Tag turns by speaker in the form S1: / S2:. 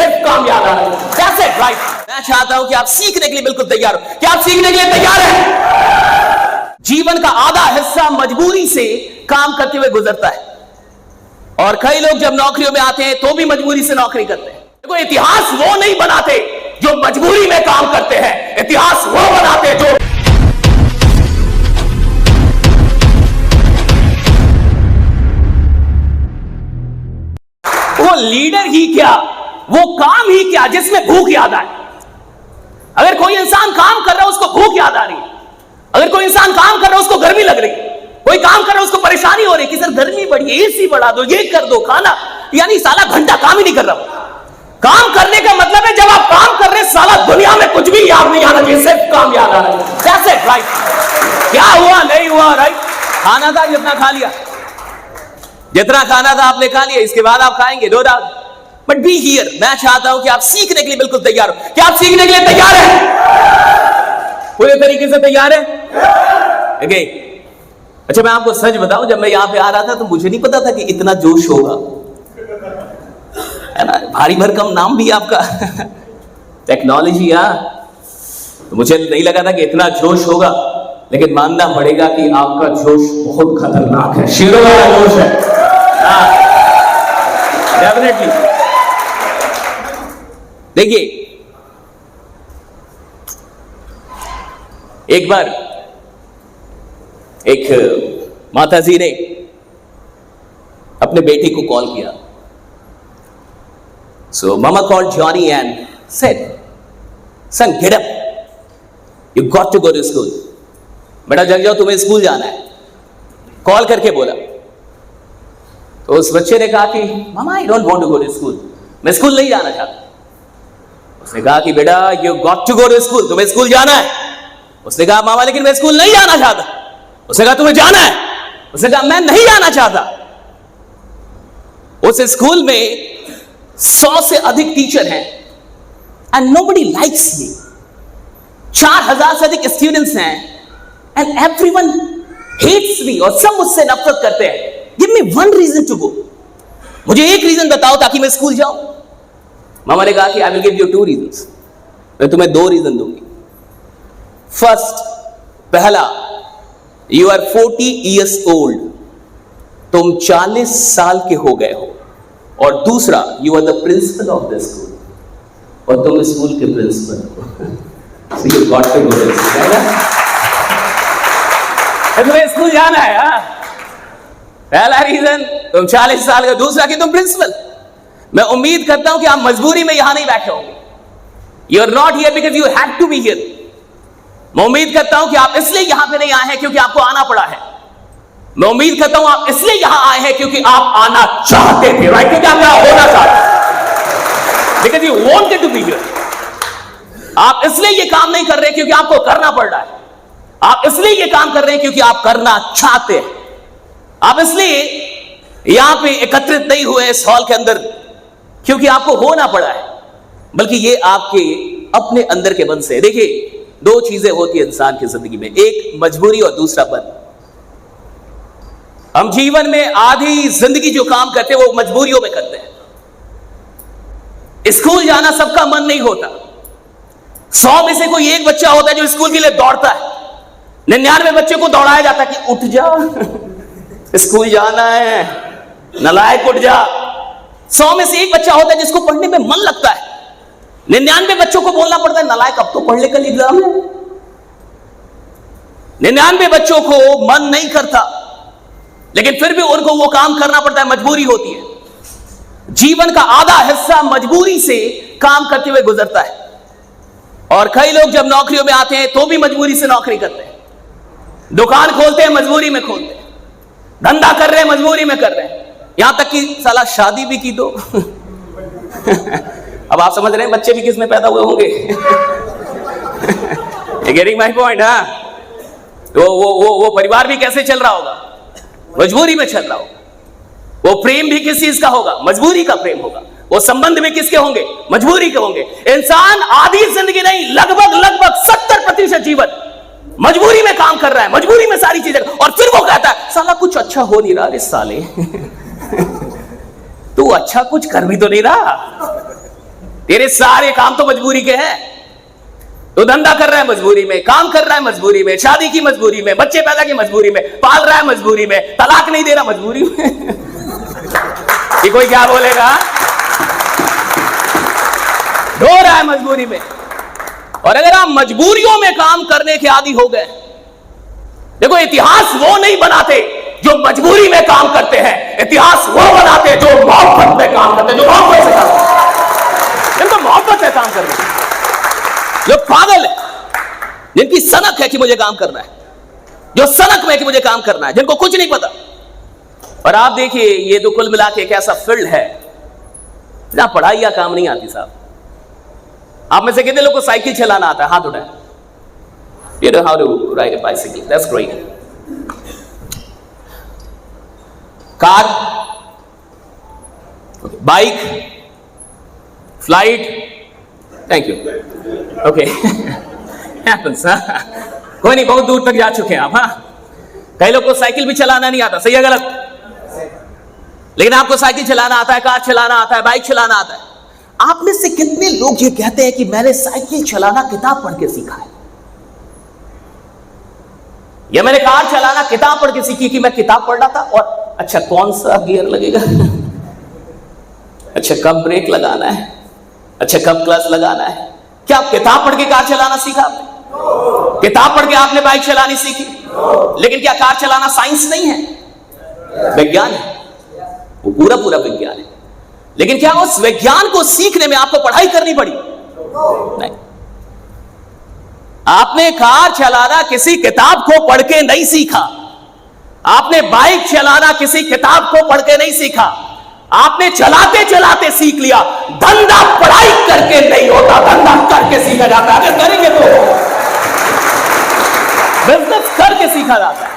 S1: सिर्फ कामयाब है। That's it, right? मैं चाहता हूं कि आप सीखने के लिए बिल्कुल तैयार हो। क्या आप सीखने के लिए तैयार हैं? जीवन का आधा हिस्सा मजबूरी से काम करते हुए गुजरता है, और कई लोग जब नौकरियों में आते हैं तो भी मजबूरी से नौकरी करते हैं। देखो, इतिहास वो नहीं बनाते जो मजबूरी में काम करते हैं, इतिहास वो बनाते जो वो लीडर ही क्या, वो काम ही क्या जिसमें भूख याद आए। अगर कोई इंसान काम कर रहा है उसको भूख याद आ रही है, अगर कोई इंसान काम कर रहा है उसको गर्मी लग रही है, कोई काम कर रहा है उसको परेशानी हो रही है कि सर गर्मी बढ़ी है, एसी बढ़ा दो, ये कर दो, खाना, यानी साला घंटा काम ही नहीं कर रहा। काम करने का मतलब है जब आप काम कर रहे हैं साला दुनिया में कुछ भी याद नहीं आना चाहिए, सिर्फ काम याद आना चाहिए। That's it, right? क्या हुआ नहीं हुआ, राइट? खाना था जितना खा लिया, जितना खाना था आपने खा लिया, इसके बाद आप खाएंगे, no doubt, but be here. मैं चाहता हूं कि आप सीखने के लिए बिल्कुल तैयार हो। क्या आप सीखने के लिए तैयार हैं? पूरे तरीके से तैयार है? okay. अच्छा, मैं आपको सच बताऊं, जब मैं यहां पे आ रहा था तो मुझे नहीं पता था कि इतना जोश होगा, है ना? भारी भरकम नाम भी आपका टेक्नोलॉजी, तो मुझे नहीं लगा था कि इतना जोश होगा, लेकिन मानना पड़ेगा कि आपका जोश बहुत खतरनाक है, शेरों वाला जोश है, डेफिनेटली। देखिए, एक बार एक माताजी ने अपने बेटे को कॉल किया। So mama called Johnny and said, "Son, get up. You got to go to school." बेटा जग जाओ, तुम्हें स्कूल जाना है। कॉल करके बोला। तो उस बच्चे ने कहा कि मामा, I don't want to go to school, मैं स्कूल नहीं जाना चाहता। उसने कहा कि बेटा you got to go to school, तुम्हें स्कूल जाना है। उसने कहा मामा लेकिन मैं स्कूल नहीं जाना चाहता। उसने कहा तुम्हें जाना है। उसने कहा मैं नहीं जाना चाहता। उस स्कूल में 100 से अधिक टीचर हैं एंड नोबडी लाइक्स मी। 4000 से अधिक स्टूडेंट्स हैं एंड एवरीवन हेट्स मी, और सब मुझसे नफरत करते हैं। Give me one reason to go, मुझे एक रीजन बताओ ताकि मैं स्कूल जाऊं। मामा ने कहा कि I will give you 2 reasons, मैं तुम्हें 2 रीजन दूंगी। फर्स्ट, पहला, यू आर 40 years old, तुम 40 साल के हो गए हो। और दूसरा, you are the principal of the school, और तुम स्कूल के प्रिंसिपल हो। So you got to go to school, है ना? तुम्हें स्कूल जाना है, पहला रीजन तुम 40 साल का, दूसरा कि तुम प्रिंसिपल। मैं उम्मीद करता हूं कि आप मजबूरी में यहां नहीं बैठे होंगे। You are not here because you had to be here. मैं उम्मीद करता हूं कि आप इसलिए यहां पे नहीं आए हैं क्योंकि आपको आना पड़ा है। मैं उम्मीद करता हूं आप इसलिए यहां आए हैं क्योंकि आप आना चाहते थे, राइट? क्योंकि आप यहां होना चाहते, because you wanted to be here. आप इसलिए ये काम नहीं कर रहे क्योंकि आपको करना पड़ रहा है, आप इसलिए ये काम कर रहे हैं क्योंकि आप करना चाहते हैं। आप इसलिए यहां पे एकत्रित नहीं हुए इस हॉल के अंदर क्योंकि आपको होना पड़ा है, बल्कि ये आपके अपने अंदर के मन से। देखिए, 2 चीजें होती है इंसान की जिंदगी में, एक मजबूरी और दूसरा मन। हम जीवन में आधी जिंदगी जो काम करते हैं वो मजबूरियों में करते हैं। स्कूल जाना सबका मन नहीं होता। 100 में से कोई एक बच्चा होता है जो स्कूल के लिए दौड़ता है। 99 बच्चे को दौड़ाया जाता है कि उठ जा, स्कूल जाना है, नालायक उठ जा। 100 में से एक बच्चा होता है जिसको पढ़ने में मन लगता है। 99 बच्चों को बोलना पड़ता है नालायक अब तो पढ़ ले, कल एग्जाम है। 99 बच्चों को मन नहीं करता, लेकिन फिर भी उनको वो काम करना पड़ता है, मजबूरी होती है। जीवन का आधा हिस्सा मजबूरी से काम करते हुए गुजरता है, और कई लोग जब नौकरियों में आते हैं तो भी मजबूरी से नौकरी करते हैं। दुकान खोलते हैं, मजबूरी में खोलते हैं। धंधा कर रहे हैं, मजबूरी में कर रहे हैं। यहां तक कि साला शादी भी की दो अब आप समझ रहे हैं बच्चे भी किस में पैदा हुए होंगे गेटिंग माय पॉइंट? हाँ, तो वो परिवार भी कैसे चल रहा होगा? मजबूरी में चल रहा होगा। वो प्रेम भी किस चीज का होगा? मजबूरी का प्रेम होगा। वो संबंध में किसके होंगे? मजबूरी के होंगे। इंसान आधी जिंदगी नहीं, लगभग 70% जीवन मजबूरी में काम कर रहा है, मजबूरी में सारी चीजें, और फिर वो कहता है साला कुछ अच्छा हो नहीं रहा रे साले तू अच्छा कुछ कर भी तो नहीं रहा, तेरे सारे काम तो मजबूरी के हैं। तो धंधा कर रहा है मजबूरी में, काम कर रहा है मजबूरी में, शादी की मजबूरी में, बच्चे पैदा की मजबूरी में, पाल रहा है मजबूरी में, तलाक नहीं दे रहा मजबूरी में। कि कोई क्या बोलेगा? रो रहा है मजबूरी में। और अगर आप मजबूरियों में काम करने के आदी हो गए, देखो इतिहास वो नहीं बनाते जो मजबूरी में काम करते हैं, इतिहास वो बनाते जो मोहब्बत में काम करते हैं, जो मोहब्बत से काम करते हैं, जिनको मोहब्बत से काम करना है, जो पागल है, जिनकी सनक है कि मुझे काम करना है, जो सनक में कि मुझे काम करना है, जिनको कुछ नहीं पता। और आप देखिए ये तो कुल मिला के एक ऐसा फील्ड है जहां पढ़ाई या काम नहीं आती साहब। आप में से कितने लोग को साइकिल चलाना आता है? हाथ उठाएं। You know how to ride a bicycle. That's great. Car, bike, flight, thank you, okay, happens, हाँ? कोई नहीं, बहुत दूर तक जा चुके हैं आप। हाँ, कई लोग को साइकिल भी चलाना नहीं आता, सही है गलत? लेकिन आपको साइकिल चलाना आता है, कार चलाना आता है, बाइक चलाना आता है। आप में से कितने लोग ये कहते हैं कि मैंने साइकिल चलाना किताब पढ़ के सीखा है, या मैंने कार चलाना किताब पढ़ के सीखी कि मैं किताब पढ़ रहा था और अच्छा कौन सा गियर लगेगा, अच्छा कब ब्रेक लगाना है, अच्छा कब क्लच लगाना है। क्या आप किताब पढ़ के कार चलाना सीखा आपने? किताब पढ़ के आपने बाइक चलानी सीखी? लेकिन क्या कार चलाना साइंस नहीं है? विज्ञान है, वो पूरा पूरा विज्ञान है। लेकिन क्या उस विज्ञान को सीखने में आपको पढ़ाई करनी पड़ी? नहीं। आपने कार चलाना किसी किताब को पढ़ के नहीं सीखा, आपने बाइक चलाना किसी किताब को पढ़ के नहीं सीखा, आपने चलाते चलाते सीख लिया। धंधा पढ़ाई करके नहीं होता, धंधा करके सीखा जाता है। अगर करेंगे तो बिजनेस करके सीखा जाता है।